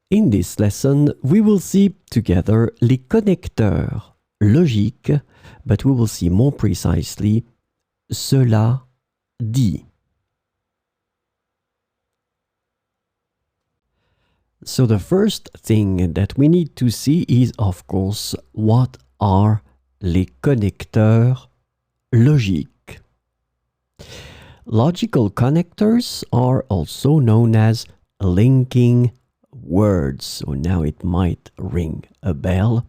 In this lesson, we will see together les connecteurs logiques, but we will see more precisely cela dit. So the first thing that we need to see is, of course, what are les connecteurs logiques. Logical connectors are also known as linking words. So now it might ring a bell.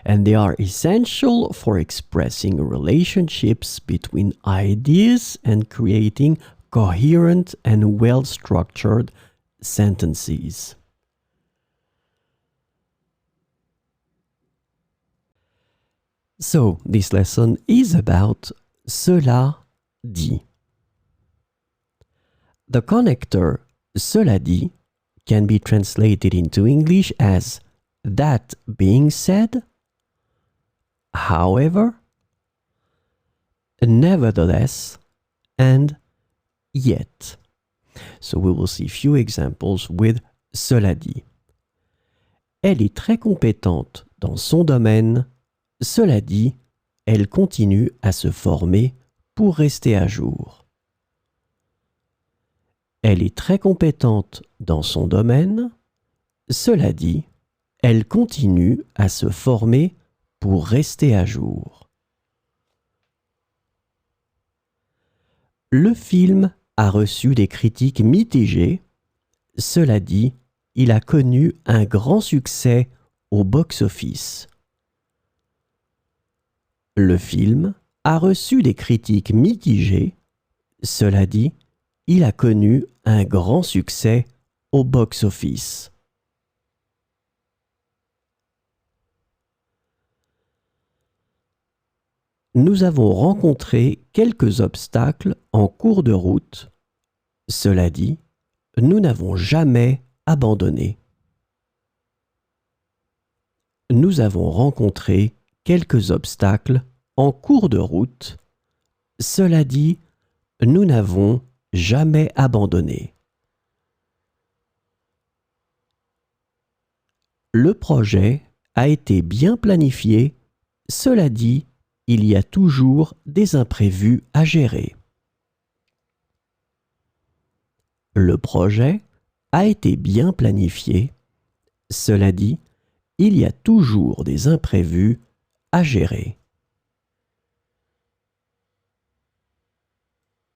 And they are essential for expressing relationships between ideas and creating coherent and well-structured sentences. So, this lesson is about cela dit. The connector cela dit can be translated into English as that being said, however, nevertheless, and yet. So we will see a few examples with cela dit. Elle est très compétente dans son domaine. Cela dit, elle continue à se former pour rester à jour. Elle est très compétente dans son domaine. Cela dit, elle continue à se former pour rester à jour. Le film a reçu des critiques mitigées. Cela dit, il a connu un grand succès au box-office. Le film a reçu des critiques mitigées. Cela dit, il a connu un grand succès au box-office. Nous avons rencontré quelques obstacles en cours de route. Cela dit, nous n'avons jamais abandonné. Nous avons rencontré quelques obstacles en cours de route. Cela dit, nous n'avons jamais abandonné. Le projet a été bien planifié. Cela dit, il y a toujours des imprévus à gérer. Le projet a été bien planifié. Cela dit, il y a toujours des imprévus à gérer.